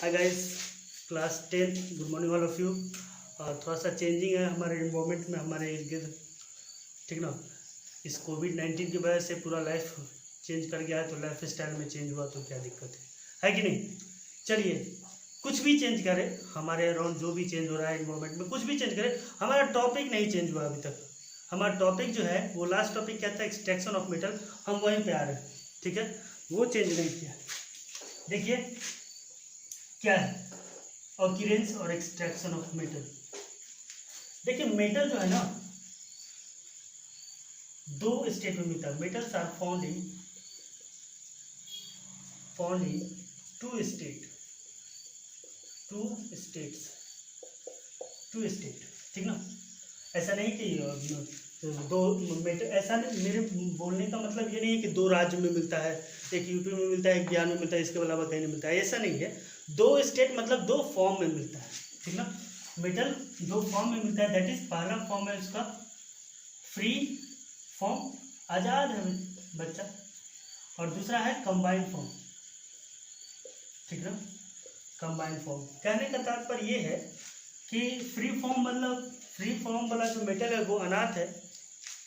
Hi guys, class 10, good morning all of you. थोड़ा सा changing है हमारे इन्वायरमेंट में, हमारे इर्द गिर्द, ठीक ना। इस कोविड-19 की वजह से पूरा लाइफ चेंज कर गया है, तो लाइफ स्टाइल में चेंज हुआ तो क्या दिक्कत है कि नहीं। चलिए, कुछ भी चेंज करें, हमारे अराउंड जो भी चेंज हो रहा है इन्वायरमेंट में, कुछ भी चेंज करें, हमारा टॉपिक नहीं चेंज हुआ अभी तक। हमारा टॉपिक जो है वो लास्ट टॉपिक क्या था, एक्सट्रैक्शन ऑफ मेटल, हम वहीं पे आ रहे हैं, ठीक है। वो चेंज नहीं किया। देखिए क्या है ऑक्यूरेंस और एक्सट्रैक्शन ऑफ मेटल। देखिए मेटल जो है ना, दो स्टेट में मिलता है। Metals are found in two state, ठीक ना। ऐसा नहीं कि दो मेटल, ऐसा नहीं, मेरे बोलने का मतलब ये नहीं है कि दो राज्य में मिलता है, एक यूपी में मिलता है, एक बिहार में मिलता है, इसके अलावा कहीं नहीं मिलता है, ऐसा नहीं है। दो स्टेट मतलब दो फॉर्म में मिलता है, ठीक ना। मेटल दो फॉर्म में मिलता है, दैट इज पहला फॉर्म है उसका फ्री फॉर्म, आजाद है बच्चा, और दूसरा है कंबाइंड फॉर्म, ठीक ना। कंबाइंड फॉर्म कहने का तात्पर्य ये है कि फ्री फॉर्म मतलब फ्री फॉर्म वाला जो मेटल है वो अनाथ है,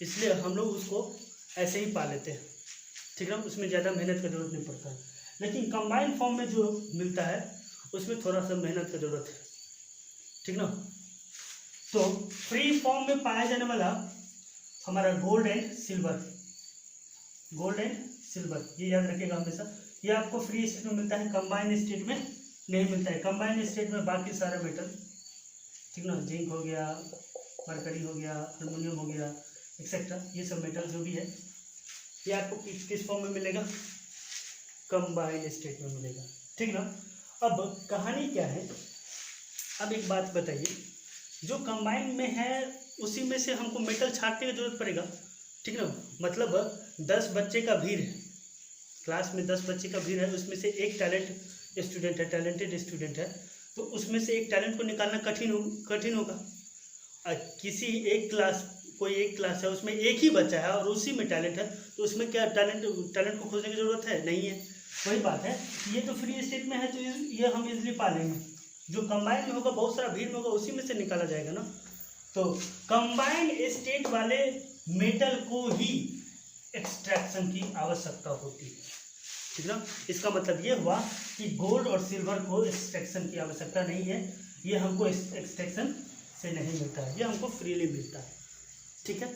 इसलिए हम लोग उसको ऐसे ही पा लेते हैं, ठीक ना। उसमें ज़्यादा मेहनत की जरूरत नहीं पड़ता है। लेकिन कंबाइंड फॉर्म में जो मिलता है उसमें थोड़ा सा मेहनत की जरूरत है, ठीक ना। तो फ्री फॉर्म में पाया जाने वाला हमारा गोल्ड एंड सिल्वर, ये याद रखिएगा हमेशा। ये आपको फ्री स्टेट में मिलता है, कंबाइंड स्टेट में नहीं मिलता है। कंबाइंड स्टेट में बाकी सारा मेटल, ठीक ना, जिंक हो गया, मरकरी हो गया, एल्युमिनियम हो गया, एक्सेट्रा, ये सब मेटल जो भी है ये आपको किस फॉर्म में मिलेगा, कंबाइंड स्टेट में मिलेगा, ठीक ना। अब कहानी क्या है, अब एक बात बताइए, जो कंबाइंड में है उसी में से हमको मेटल छांटने की जरूरत पड़ेगा, ठीक ना। मतलब 10 बच्चे का भीड़ है, क्लास में 10 बच्चे का भीड़ है, उसमें से एक टैलेंटेड स्टूडेंट है, तो उसमें से एक टैलेंट को निकालना कठिन होगा। किसी कोई एक क्लास है, उसमें एक ही बच्चा है और उसी में टैलेंट है, तो उसमें क्या टैलेंट को खोजने की जरूरत है, नहीं है। वही बात है, ये तो फ्री स्टेट में है तो ये हम इजीली पा लेंगे। जो कंबाइंड में होगा, बहुत सारा भीड़ में होगा, उसी में से निकाला जाएगा ना। तो कंबाइंड स्टेट वाले मेटल को ही एक्सट्रैक्शन की आवश्यकता होती है, ठीक ना। इसका मतलब ये हुआ कि गोल्ड और सिल्वर को एक्सट्रैक्शन की आवश्यकता नहीं है, ये हमको एक्सट्रैक्शन से नहीं मिलता है, ये हमको फ्रीली मिलता है, ठीक है।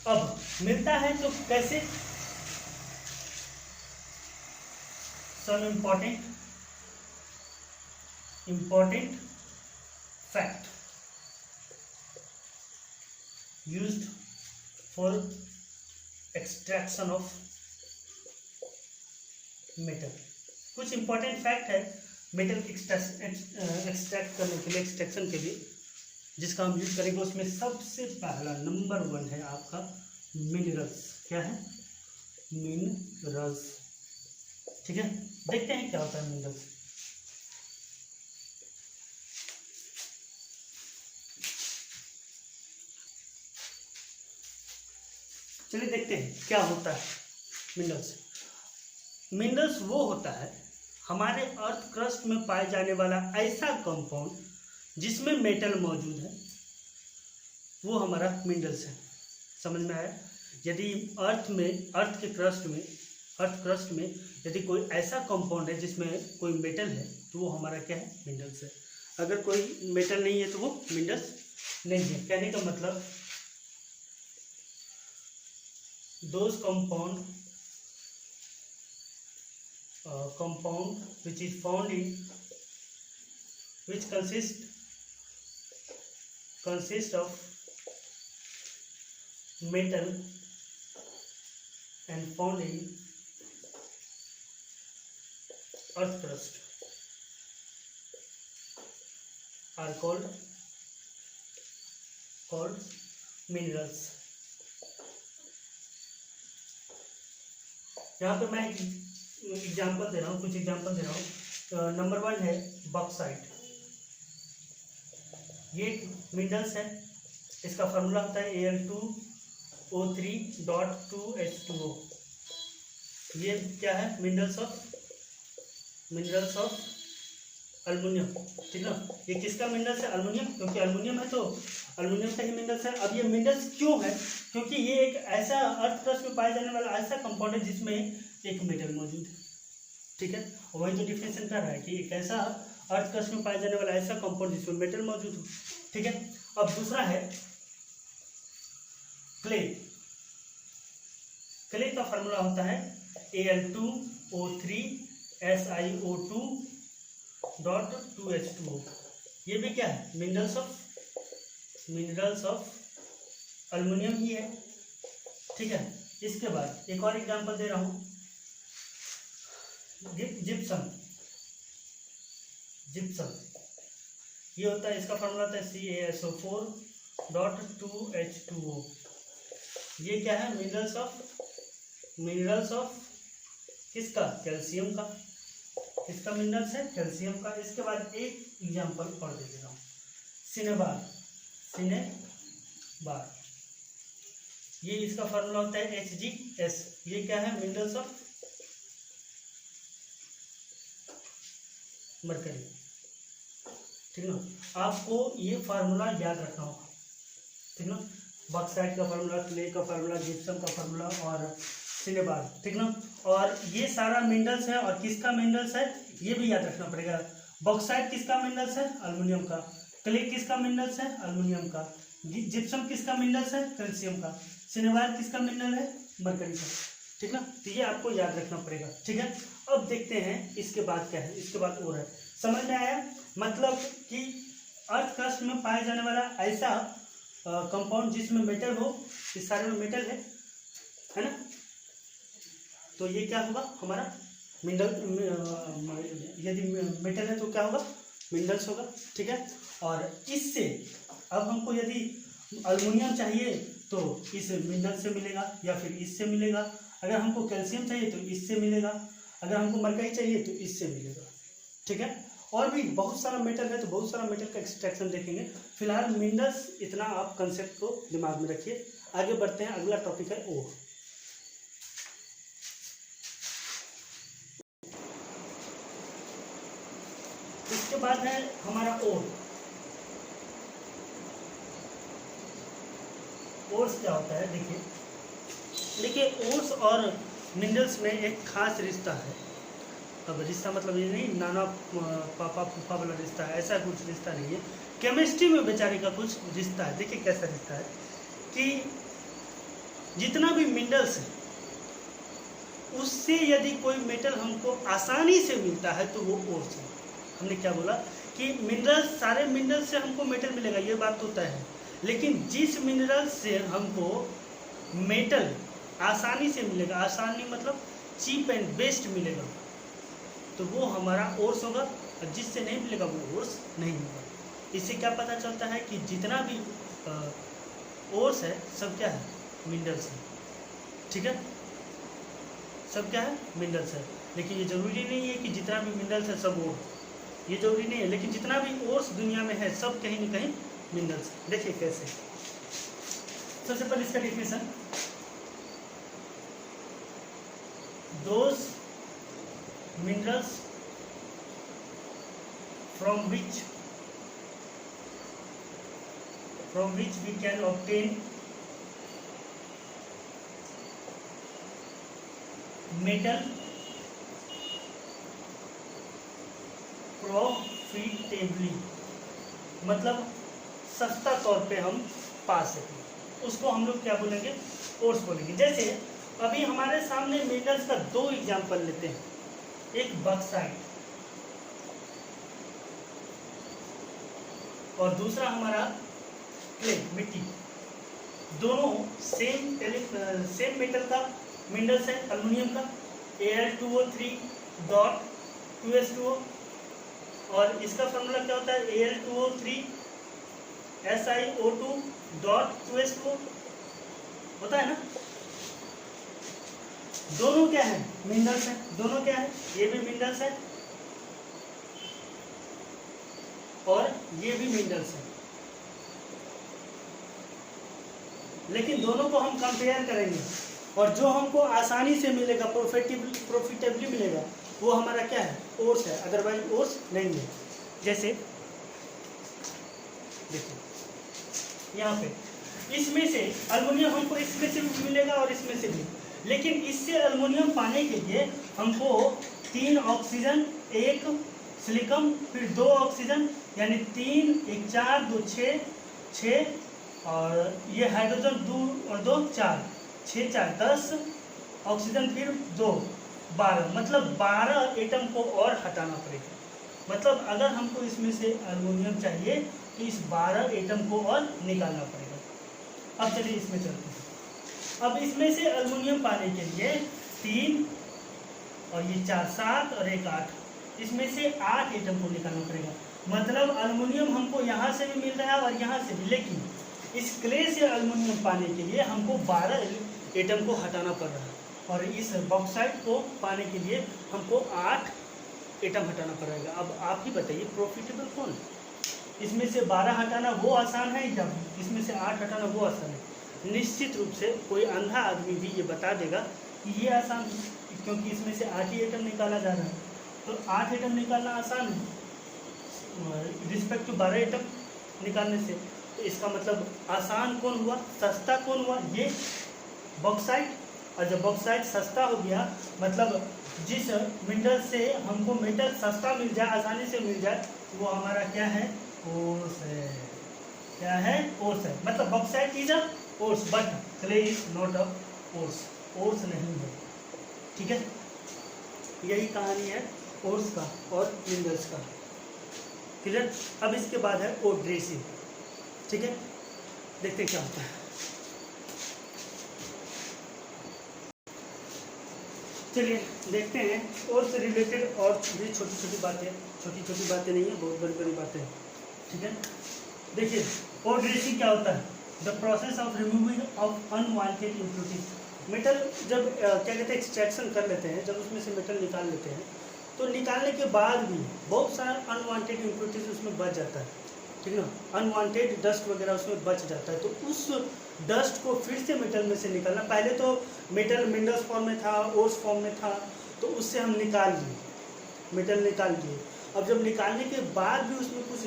अब मिलता है तो कैसे, some important fact used for extraction of metal. कुछ इंपॉर्टेंट फैक्ट है मेटल एक्सट्रैक्ट करने के लिए, एक्सट्रैक्शन के लिए, जिसका हम यूज करेंगे। उसमें सबसे पहला नंबर 1 है आपका मिनरल्स। क्या है, मिनरल्स, ठीक है। देखते हैं क्या होता है मिनरल्स। चलिए देखते हैं क्या होता है मिनरल्स। मिनरल्स वो होता है हमारे अर्थ क्रस्ट में पाए जाने वाला ऐसा कंपाउंड जिसमें मेटल मौजूद है, वो हमारा मिनरल्स है। समझ में आया। यदि अर्थ क्रस्ट में यदि कोई ऐसा कंपाउंड है जिसमें कोई मेटल है, तो वो हमारा क्या है, मिनरल्स है। अगर कोई मेटल नहीं है तो वो मिनरल्स नहीं है। कहने का मतलब those compound which is found in which consist of metal and found in earth crust are called minerals। यहाँ पे मैं एग्जाम्पल दे रहा हूँ, कुछ एग्जाम्पल दे रहा हूँ। नंबर 1 है बॉक्साइट, ये मिनरल्स है, इसका फार्मूला होता है Al2O3.2H2O। ये क्या है, मिनरल्स ऑफ अल्युमिनियम, ठीक ना। ये किसका मिनरल्स है? अल्युमिनियम, क्योंकि अल्युमिनियम है तो अल्युमिनियम का ही मिनरल्स है। अब ये मिनरल्स क्यों है? क्योंकि ये एक ऐसा अर्थ क्रस्ट में पाया जाने वाला ऐसा कंपाउंड है जिसमें एक मेटल मौजूद है, ठीक है। और वही तो डिफिनेशन कर रहा है कि एक ऐसा अर्थ क्रस्ट में पाया जाने वाला ऐसा कंपाउंड जिसमें मेटल मौजूद हो, ठीक है। अब दूसरा है क्ले। क्ले का फार्मूला होता है Al2O3SiO2.2H2O। ये भी क्या है? मिनरल्स ऑफ अल्युमिनियम ही है, ठीक है। इसके बाद एक और एग्जांपल दे रहा हूं, जिप्सम। ये होता है, इसका फार्मूला होता है CaSO4.2H2O। ये क्या है? मिनरल्स ऑफ किसका? कैल्शियम का। किसका मिनरल्स है? कैल्शियम का। इसके बाद एक एग्जांपल और दे देता हूँ, सिनेबार। ये इसका फार्मूला होता है HgS। ये क्या है? मिनरल्स ऑफ मरकरी, ठीक ना। आपको ये फार्मूला याद रखना होगा, ठीक ना। बॉक्साइट का फार्मूला, क्ले का फार्मूला, जिप्सम का फार्मूला और सिनेबार, ठीक ना। और ये सारा मिनरल्स है, और किसका मिनरल्स है ये भी याद रखना पड़ेगा। बॉक्साइट किसका मिनरल्स है? अल्युमिनियम का। क्ले किसका मिनरल्स है? अल्युमिनियम का। जिप्सम किसका मिनरल्स है? कैल्शियम का। सिनेबार किसका मिनरल है? मरकरी का, ठीक ना। तो ये आपको याद रखना पड़ेगा, ठीक है। अब देखते हैं इसके बाद क्या है। इसके बाद और है, समझ में आया? मतलब कि अर्थ क्रस्ट में पाया जाने वाला ऐसा कंपाउंड जिसमें मेटल हो, इस सारे में मेटल है ना। तो ये क्या होगा? हमारा मिनरल। यदि मेटल है तो क्या होगा? मिनरल्स होगा, ठीक है। और इससे अब हमको यदि अल्युमिनियम चाहिए तो इस मिनरल से मिलेगा या फिर इससे मिलेगा। अगर हमको कैल्शियम चाहिए तो इससे मिलेगा। अगर हमको मरकरी चाहिए तो इससे मिलेगा, ठीक है। और भी बहुत सारा मेटल है, तो बहुत सारा मेटल का एक्सट्रैक्शन देखेंगे। फिलहाल मिनरल्स इतना आप कंसेप्ट को दिमाग में रखिए। आगे बढ़ते हैं, अगला टॉपिक है ओर। इसके बाद है हमारा ओर्स क्या होता है? देखिए ओर्स और मिनरल्स में एक खास रिश्ता है। अब रिश्ता मतलब ये नहीं नाना पापा फूफा वाला रिश्ता है, ऐसा कुछ रिश्ता नहीं है। केमिस्ट्री में बेचारे का कुछ रिश्ता है। देखिए कैसा रिश्ता है कि जितना भी मिनरल्स है उससे यदि कोई मेटल हमको आसानी से मिलता है तो वो ओर्स है। हमने क्या बोला कि मिनरल्स, सारे मिनरल से हमको मेटल मिलेगा, ये बात तो तय है। लेकिन जिस मिनरल से हमको मेटल आसानी से मिलेगा, आसानी मतलब चीप एंड बेस्ट मिलेगा, तो वो हमारा ओर्स होगा। और जिससे नहीं मिलेगा वो ओर्स नहीं होगा। इससे क्या पता चलता है कि जितना भी ओर्स है सब क्या है? मिनरल्स है, ठीक है। सब क्या है? मिनरल्स है। लेकिन ये जरूरी नहीं है कि जितना भी मिनरल्स है सब ओर्स, ये जरूरी नहीं है। लेकिन जितना भी ओर्स दुनिया में है सब कहीं न कहीं मिनरल्स। देखिए कैसे। सबसे पहले इसका definition, those minerals from which we can obtain metal profitably, मतलब सस्ता तौर पे हम पा सकें, उसको हम लोग क्या बोलेंगे? ओर्स बोलेंगे। जैसे अभी हमारे सामने मिनरल्स का दो एग्जांपल लेते हैं, एक बॉक्साइट और दूसरा हमारा क्ले, मिट्टी। दोनों सेम मेटल का मिनरल्स है, अल्युमिनियम का, Al2O3.2H2O। और इसका फॉर्मूला क्या होता है? Al2O3SiO2.2H2O होता है ना। दोनों क्या है? मिनरल्स है। दोनों क्या है? ये भी मिनरल्स है और ये भी मिनरल्स है। लेकिन दोनों को हम कंपेयर करेंगे और जो हमको आसानी से मिलेगा, प्रॉफिटेबली मिलेगा, वो हमारा क्या है? ओर्स है। अदरवाइज ओर्स नहीं है, जैसे देखो यहाँ पे इसमें से अल्युमिनियम हमको इसमें से भी मिलेगा और इसमें से भी, लेकिन इससे अल्युमिनियम पाने के लिए हमको 3 ऑक्सीजन 1 सिलिकॉन फिर 2 ऑक्सीजन, यानी 3 1 4 2 6 और ये हाइड्रोजन 2 और 2 4 6 4 10 ऑक्सीजन फिर 2 12, मतलब 12 एटम को और हटाना पड़ेगा। मतलब अगर हमको इसमें से अल्युमिनियम चाहिए तो इस 12 एटम को और निकालना पड़ेगा। अब चलिए इसमें चलते हैं। अब इसमें से अल्युमिनियम पाने के लिए 3 और ये 4 7 और 1 8, इसमें से 8 एटम को निकालना पड़ेगा। मतलब अल्युमिनियम हमको यहाँ से भी मिल रहा है और यहाँ से भी, लेकिन इस क्ले से अल्युमिनियम पाने के लिए हमको 12 एटम को हटाना पड़ रहा है, और इस बॉक्साइट को पाने के लिए हमको 8 एटम हटाना पड़ेगा। अब आप ही बताइए प्रॉफिटेबल कौन? इसमें से 12 हटाना वो आसान है या इसमें से 8 हटाना वो आसान है? निश्चित रूप से कोई अंधा आदमी भी ये बता देगा कि ये आसान है, क्योंकि इसमें से 8 ही एटम निकाला जा रहा है। तो 8 एटम निकालना आसान है रिस्पेक्ट टू 12 एटम निकालने से। तो इसका मतलब आसान कौन हुआ, सस्ता कौन हुआ? ये बॉक्साइट। और जब बॉक्साइट सस्ता हो गया, मतलब जिस मिनरल से हमको मेटल सस्ता मिल जाए, आसानी से मिल जाए, वो हमारा क्या है? ओर्स है। क्या है? ओर्स है। मतलब bauxite is a ores but clay is not a ores. Ores नहीं है, ठीक है। यही कहानी है ओर्स का और मिनरल्स का। क्लियर? अब इसके बाद है ओर ड्रेसिंग, ठीक है। देखते क्या होता है। चलिए देखते हैं और से रिलेटेड और भी छोटी छोटी बातें नहीं है, बहुत बड़ी बड़ी बातें हैं, ठीक है। देखिए और ड्रेसिंग क्या होता है? The process of removing of unwanted impurities. Metal जब क्या कहते हैं एक्सट्रैक्शन कर लेते हैं, जब उसमें से मेटल निकाल लेते हैं, तो निकालने के बाद भी बहुत सारा अनवांटेड इम्प्योरिटीज उसमें बच जाता है, ठीक है ना। अनवांटेड डस्ट वगैरह उसमें बच जाता है, तो उस डस्ट को फिर से मेटल में से निकालना। पहले तो मेटल मिनरल्स फॉर्म में था, ओर्स फॉर्म में था, तो उससे हम निकाल लिए, मेटल निकाल लिए। अब जब निकालने के बाद भी उसमें कुछ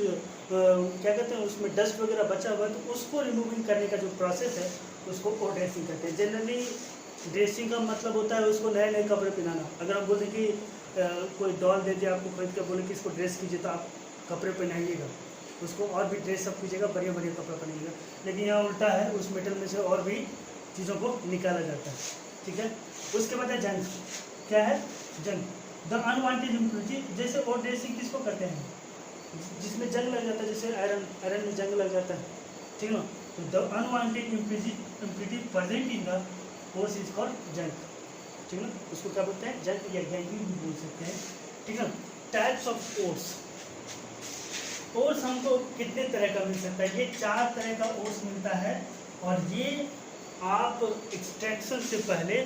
क्या कहते हैं उसमें डस्ट वगैरह बचा हुआ है, तो उसको रिमूविंग करने का जो प्रोसेस है उसको और ड्रेसिंग कहते हैं। जनरली ड्रेसिंग का मतलब होता है उसको नए नए कपड़े पहनाना। अगर हम बोलें कि कोई डॉल दे दिए आपको खरीद कर, बोले कि इसको ड्रेस कीजिए, तो आप कपड़े पहनाइएगा उसको, और भी ड्रेस सब कीजिएगा, बढ़िया बढ़िया कपड़ा पहनिएगा। लेकिन यहाँ उल्टा है, उस मेटल में से और भी चीज़ों को निकाला जाता है, ठीक है। उसके बाद है जंग। क्या है? जंग। The unwanted impurity. जैसे और ड्रेसिंग किसको करते हैं? जिसमें जंग लग जाता है, जैसे आयरन में जंग लग जाता है, ठीक ना। तो the unwanted impurity present in the ores is called जंग, ठीक ना। उसको क्या बोलते हैं? जंग या गैंगिंग भी बोल सकते हैं, ठीक है। Types of ores. ओर्स हमको कितने तरह का मिल सकता है? ये 4 तरह का ओर्स मिलता है, और ये आप एक्सट्रैक्शन से पहले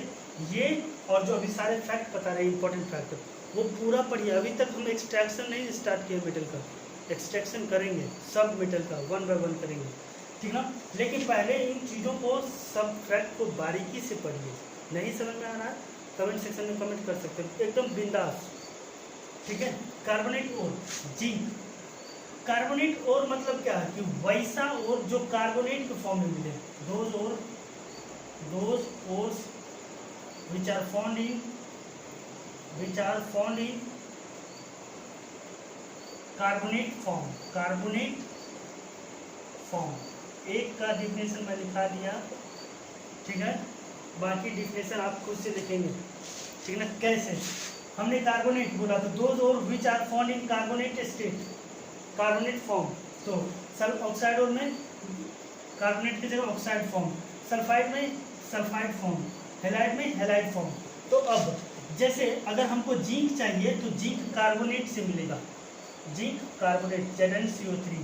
ये और जो अभी सारे फैक्ट बता रहे हैं इंपॉर्टेंट फैक्ट, वो पूरा पढ़िए। अभी तक हम एक्सट्रैक्शन नहीं स्टार्ट किए मेटल का, एक्सट्रैक्शन करेंगे सब मेटल का 1 बाय 1 करेंगे, ठीक ना। लेकिन पहले इन चीज़ों को, सब फैक्ट को बारीकी से पढ़िए। नहीं समझ में आ रहा है कमेंट सेक्शन में कमेंट कर सकते हैं, एकदम बिंदास, ठीक है। कार्बोनेट ओर, जिंक। कार्बोनेट ओर मतलब क्या है? कि वैसा ओर जो कार्बोनेट के फॉर्म में मिले, those ores which are found in carbonate form। एक का डिफिनेशन मैं लिखा दिया, ठीक है। बाकी डिफिनेशन आप खुद से लिखेंगे, ठीक है ना। कैसे? हमने कार्बोनेट बोला, तो those ores which are found in carbonate state, carbonate form. तो सल्फ ऑक्साइड और में कार्बोनेट की जगह ऑक्साइड फॉर्म, सल्फाइड में सल्फाइड फॉर्म, हेलाइड में हेलाइड फॉर्म। तो अब जैसे अगर हमको जिंक चाहिए तो जिंक कार्बोनेट से मिलेगा, जिंक कार्बोनेट ZnCO3।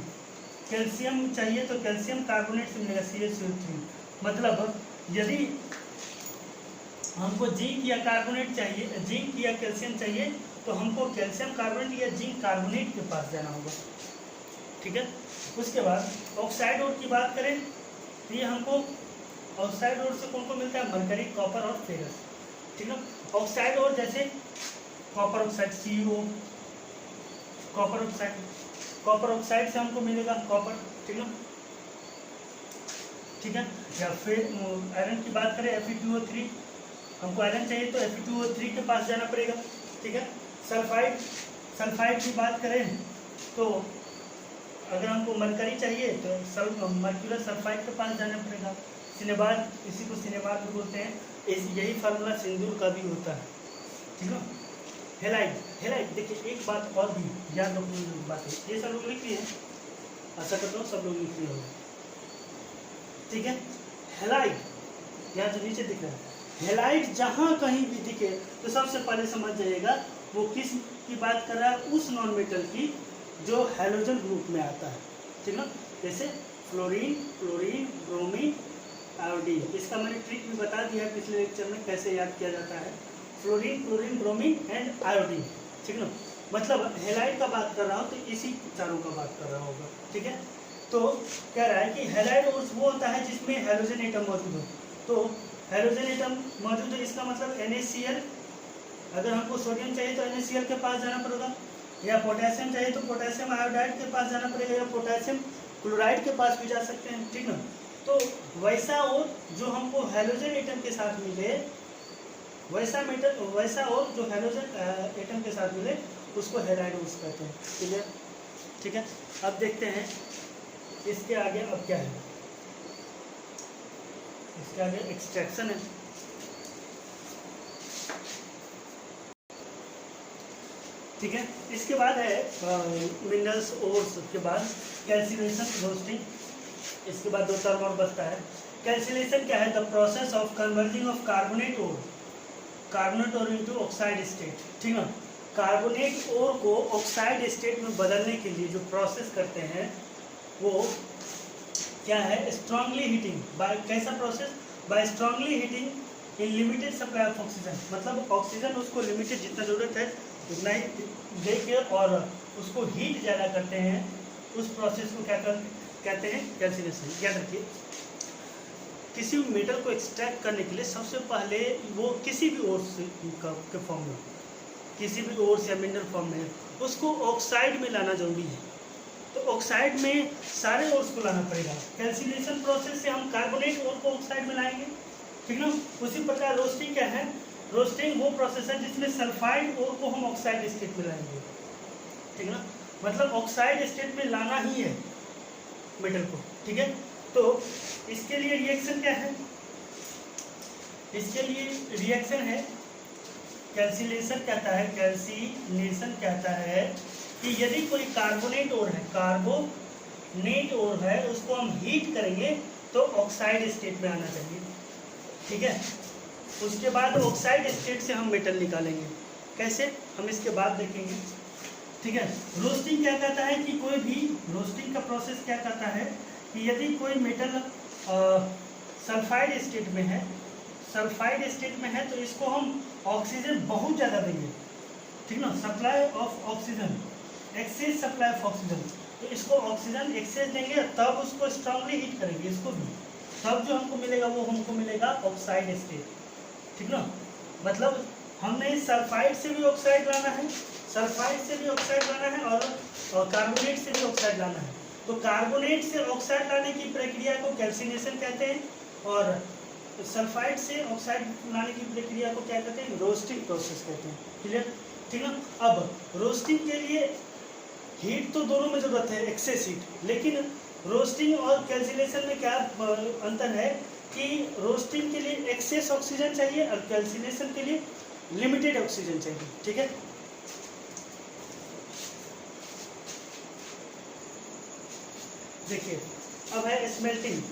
कैल्शियम चाहिए तो कैल्शियम कार्बोनेट से मिलेगा CaCO3। मतलब यदि हमको जिंक या कार्बोनेट चाहिए, जिंक या कैल्शियम चाहिए, तो हमको कैल्शियम कार्बोनेट या जिंक कार्बोनेट के पास जाना होगा, ठीक है। उसके बाद ऑक्साइड ओर की बात करें तो ये हमको ऑक्साइड ओर से कौन को मिलता है? मरकरी, कॉपर और फेरस, ठीक है। ऑक्साइड ओर जैसे copper oxide CO, copper oxide, copper oxide से हमको मिलेगा कॉपर, ठीक है, ठीक है। या फिर आयरन की बात करें Fe2O3, हमको आयरन चाहिए तो Fe2O3 के पास जाना पड़ेगा, ठीक है। सल्फाइड की बात करें तो अगर हमको मरकरी चाहिए तो मर्क्यूलर सल्फाइड के पास जाना पड़ेगा। सिनेबार, इसी को सिनेबार भी बोलते हैं, यही फार्मूला सिंदूर का भी होता है, ठीक है। हेलाइड देखिए, एक बात और भी याद रखने की बात है, ये सब लोग लिख लिए हैं, आशा करता हूँ सब लोग लिख लिए होंगे, ठीक है। हेलाइड यहाँ जो नीचे दिख रहा है, हेलाइड जहाँ कहीं भी दिखे तो सबसे पहले समझ जाइएगा वो किस की बात कर रहा है, उस नॉन मेटल की जो हैलोजन ग्रुप में आता है, ठीक है। जैसे फ्लोरीन, क्लोरीन, ब्रोमीन, आयोडीन, इसका मैंने ट्रिक भी बता दिया है पिछले लेक्चर में कैसे याद किया जाता है, fluorine, chlorine, bromine and iodine, ठीक है ना। मतलब हेलाइड का बात कर रहा हूँ तो इसी चारों का बात कर रहा होगा, ठीक है। तो कह रहा है कि हेलाइड वो होता है जिसमें हैलोजन एटम मौजूद हो, तो हैलोजन एटम मौजूद है, इसका मतलब NaCl, अगर हमको सोडियम चाहिए तो NaCl के पास जाना पड़ेगा, या पोटेशियम चाहिए तो पोटेशियम आयोडाइड के पास जाना पड़ेगा, या पोटेशियम क्लोराइड के पास भी जा सकते हैं, ठीक ना। तो वैसा और जो हमको हैलोजन एटम के साथ मिले, वैसा और जो हैलोजन एटम के साथ मिले उसको हैलाइड ओर्स कहते हैं, क्लियर, ठीक है। अब देखते हैं इसके आगे अब क्या है, इसके आगे एक्सट्रैक्शन है, ठीक है। इसके बाद है मिनरल्स ओर्स के बाद कैल्सिनेशन, रोस्टिंग, इसके बाद दो टर्म और बचता है। कैल्सिनेशन क्या है, the process of converting of carbonate ore into oxide state, ठीक है। कार्बोनेट ओर को ऑक्साइड स्टेट में बदलने के लिए जो प्रोसेस करते हैं वो क्या है, स्ट्रांगली हीटिंग, बाय कैसा process, by strongly heating in limited supply of oxygen, मतलब ऑक्सीजन उसको लिमिटेड जितना जरूरत है उतना ही दे के और उसको हीट ज़्यादा करते हैं, उस प्रोसेस को क्या कहते हैं, कैल्सिनेशन। याद रखिए, किसी भी मेटल को एक्सट्रैक्ट करने के लिए सबसे पहले वो किसी भी ओर्स के फॉर्म में, किसी भी ओर्स या मिनरल फॉर्म में उसको ऑक्साइड में लाना जरूरी है, तो ऑक्साइड में सारे ओर्स को लाना पड़ेगा। कैल्सिनेशन प्रोसेस से हम कार्बोनेट ओर को ऑक्साइड में लाएंगे, ठीक ना। उसी प्रकार रोस्टिंग क्या है, रोस्टिंग वो प्रोसेस है जिसमें सल्फाइड ओर को हम ऑक्साइड स्टेट में लाएंगे, ठीक ना। मतलब ऑक्साइड स्टेट में लाना ही है मेटल को, ठीक है। तो इसके लिए रिएक्शन क्या है, इसके लिए रिएक्शन है कैल्सिनेशन कहता है, कैल्सिनेशन कहता है कि यदि कोई कार्बोनेट ओर है, कार्बोनेट ओर है, उसको हम हीट करेंगे तो ऑक्साइड स्टेट में आना चाहिए, ठीक है। उसके बाद ऑक्साइड स्टेट से हम मेटल निकालेंगे, कैसे हम इसके बाद देखेंगे, ठीक है। रोस्टिंग क्या कहता है कि कोई भी, रोस्टिंग का प्रोसेस क्या कहता है कि यदि कोई मेटल सल्फाइड स्टेट में है, सल्फाइड स्टेट में है तो इसको हम ऑक्सीजन बहुत ज़्यादा देंगे, ठीक ना, supply of oxygen, excess supply of oxygen, तो इसको ऑक्सीजन एक्सेस देंगे तब उसको स्ट्रांगली हीट करेंगे इसको भी, तब जो हमको मिलेगा वो हमको मिलेगा ऑक्साइड स्टेट, ठीक ना। मतलब हमने सल्फाइड से भी ऑक्साइड लाना है, सल्फाइड से भी ऑक्साइड लाना है और कार्बोनेट से भी ऑक्साइड लाना है, तो कार्बोनेट से ऑक्साइड लाने की प्रक्रिया को कैल्सिनेशन कहते हैं और सल्फाइड से ऑक्साइड लाने की प्रक्रिया को क्या कहते हैं, रोस्टिंग प्रोसेस कहते हैं, क्लियर, ठीक ना। अब रोस्टिंग के लिए हीट तो दोनों में जरूरत है, एक्सेस हीट, लेकिन रोस्टिंग और कैल्सिनेशन में क्या अंतर है कि रोस्टिंग के लिए एक्सेस ऑक्सीजन चाहिए और कैल्सिनेशन के लिए लिमिटेड ऑक्सीजन चाहिए, ठीक है। देखिए अब है स्मेल्टिंग,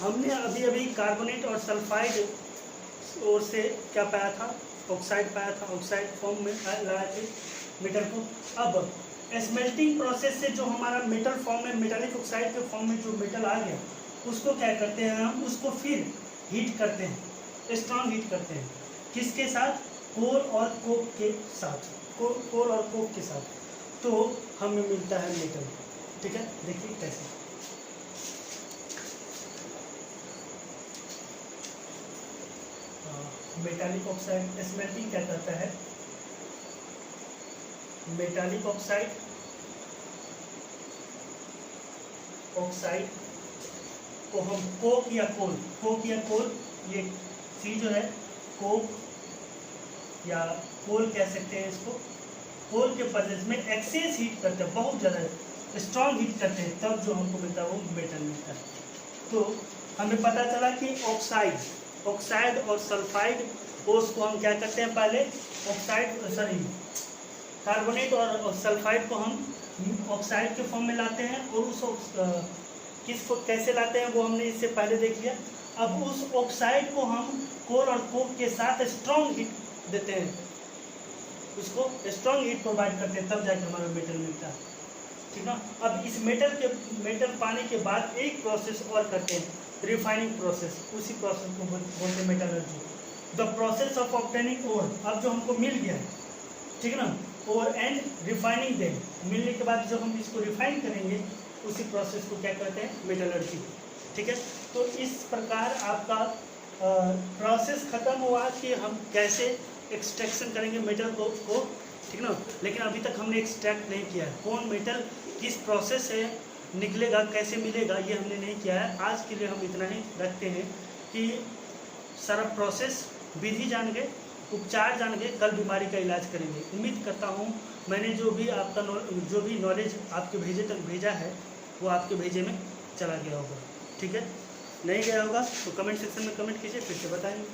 हमने अभी अभी कार्बोनेट और सल्फाइड और से क्या पाया था, ऑक्साइड पाया था, ऑक्साइड फॉर्म में लाए थे मेटल को। अब स्मेल्टिंग प्रोसेस से जो हमारा मेटल फॉर्म में, मेटालिक ऑक्साइड के फॉर्म में जो मेटल आ गया उसको क्या करते हैं हम, उसको फिर हीट करते हैं, स्ट्रॉन्ग हीट करते हैं, किसके साथ, कोल और कोक के साथ, कोल और कोक के साथ, तो हमें मिलता है मेटल, ठीक है। देखिए कैसे, मेटालिक ऑक्साइड स्मेल्टिंग क्या करता है, मेटालिक ऑक्साइड ऑक्साइड को हम कोक या कोल, ये सी जो है कोक या कोल कह सकते हैं इसको, कोल के प्रेजेंस में एक्सेस हीट करते हैं, बहुत ज़्यादा स्ट्रॉन्ग हीट करते हैं, तब जो हमको मिलता है वो मेटल मिलता है। तो हमें पता चला कि ऑक्साइड और सल्फाइड, उसको हम क्या करते हैं, पहले कार्बोनेट और सल्फाइड को हम ऑक्साइड के फॉर्म में लाते हैं, और उस किसको कैसे लाते हैं वो हमने इससे पहले देख लिया। अब उस ऑक्साइड को हम कोल और कोक के साथ स्ट्रॉन्ग हीट देते हैं, उसको स्ट्रॉन्ग हीट प्रोवाइड करते हैं, तब जाकर हमारा मेटल मिलता है, ठीक ना। अब इस मेटल पाने के बाद एक प्रोसेस और करते हैं, रिफाइनिंग प्रोसेस, उसी प्रोसेस को बोलते हैं metallurgy. The process of obtaining ore, अब जो हमको मिल गया, ठीक ना, ओर एंड रिफाइनिंग देम, मिलने के बाद जो हम इसको रिफाइन करेंगे, उसी प्रोसेस को क्या कहते हैं, मेटलर्जी, ठीक है। तो इस प्रकार आपका प्रोसेस खत्म हुआ कि हम कैसे एक्सट्रैक्शन करेंगे मेटल को, ठीक ना। लेकिन अभी तक हमने एक्सट्रैक्ट नहीं किया है, कौन मेटल किस प्रोसेस से निकलेगा, कैसे मिलेगा, ये हमने नहीं किया है। आज के लिए हम इतना ही रखते हैं कि सारा प्रोसेस, विधि जान गए, उपचार जान गए, कल बीमारी का इलाज करेंगे। उम्मीद करता हूँ मैंने जो भी नॉलेज आपके भेजे तक भेजा है वो आपके भेजे में चला गया होगा, ठीक है। नहीं गया होगा तो कमेंट सेक्शन में कमेंट कीजिए, फिर से बताएंगे।